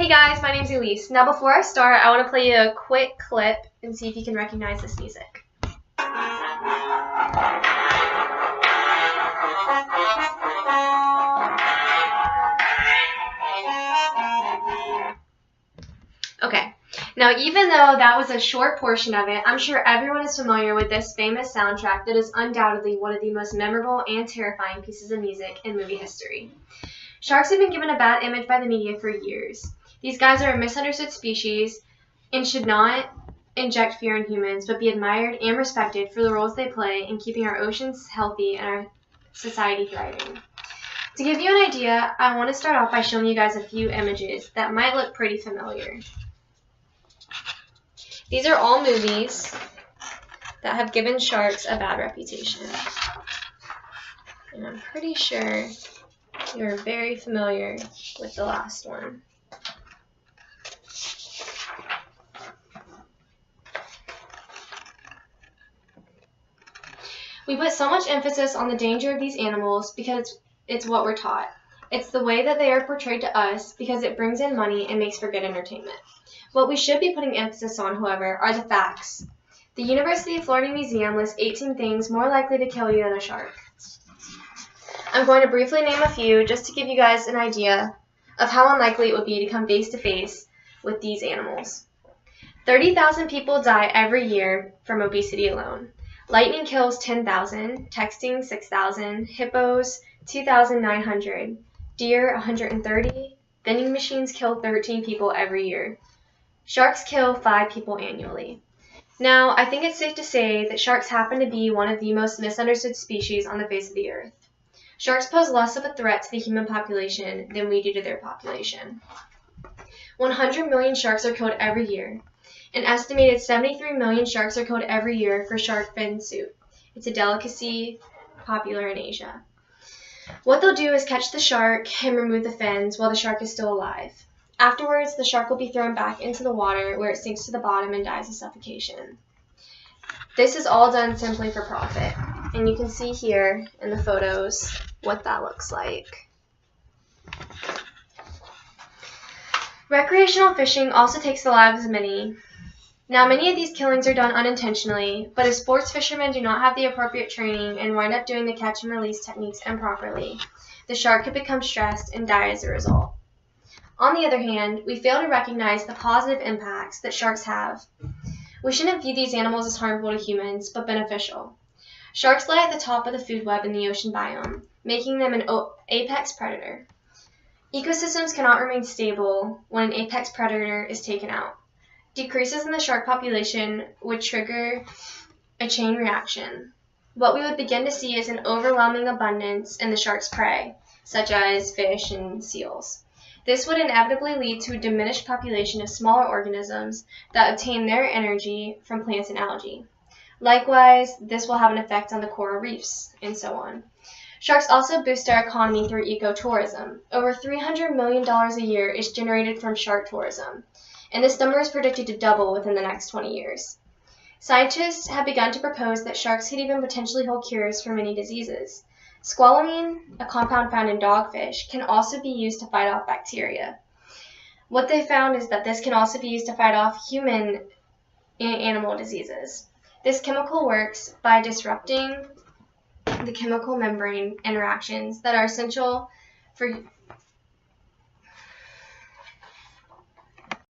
Hey guys, my name's Elise. Now before I start, I want to play you a quick clip and see if you can recognize this music. Okay, now even though that was a short portion of it, I'm sure everyone is familiar with this famous soundtrack that is undoubtedly one of the most memorable and terrifying pieces of music in movie history. Sharks have been given a bad image by the media for years. These guys are a misunderstood species and should not inject fear in humans, but be admired and respected for the roles they play in keeping our oceans healthy and our society thriving. To give you an idea, I want to start off by showing you guys a few images that might look pretty familiar. These are all movies that have given sharks a bad reputation. And I'm pretty sure you're very familiar with the last one. We put so much emphasis on the danger of these animals because it's what we're taught. It's the way that they are portrayed to us because it brings in money and makes for good entertainment. What we should be putting emphasis on, however, are the facts. The University of Florida Museum lists 18 things more likely to kill you than a shark. I'm going to briefly name a few just to give you guys an idea of how unlikely it would be to come face to face with these animals. 30,000 people die every year from obesity alone. Lightning kills 10,000, texting 6,000, hippos 2,900, deer 130, vending machines kill 13 people every year. Sharks kill 5 people annually. Now, I think it's safe to say that sharks happen to be one of the most misunderstood species on the face of the earth. Sharks pose less of a threat to the human population than we do to their population. 100 million sharks are killed every year. An estimated 73 million sharks are killed every year for shark fin soup. It's a delicacy popular in Asia. What they'll do is catch the shark and remove the fins while the shark is still alive. Afterwards, the shark will be thrown back into the water where it sinks to the bottom and dies of suffocation. This is all done simply for profit, and you can see here in the photos what that looks like. Recreational fishing also takes the lives of many. Now, many of these killings are done unintentionally, but if sports fishermen do not have the appropriate training and wind up doing the catch and release techniques improperly, the shark could become stressed and die as a result. On the other hand, we fail to recognize the positive impacts that sharks have. We shouldn't view these animals as harmful to humans, but beneficial. Sharks lie at the top of the food web in the ocean biome, making them an apex predator. Ecosystems cannot remain stable when an apex predator is taken out. Decreases in the shark population would trigger a chain reaction. What we would begin to see is an overwhelming abundance in the shark's prey, such as fish and seals. This would inevitably lead to a diminished population of smaller organisms that obtain their energy from plants and algae. Likewise, this will have an effect on the coral reefs, and so on. Sharks also boost our economy through ecotourism. Over $300 million a year is generated from shark tourism, and this number is predicted to double within the next 20 years. Scientists have begun to propose that sharks could even potentially hold cures for many diseases. Squalene, a compound found in dogfish, can also be used to fight off bacteria. What they found is that this can also be used to fight off human and animal diseases. This chemical works by disrupting the chemical membrane interactions that are essential for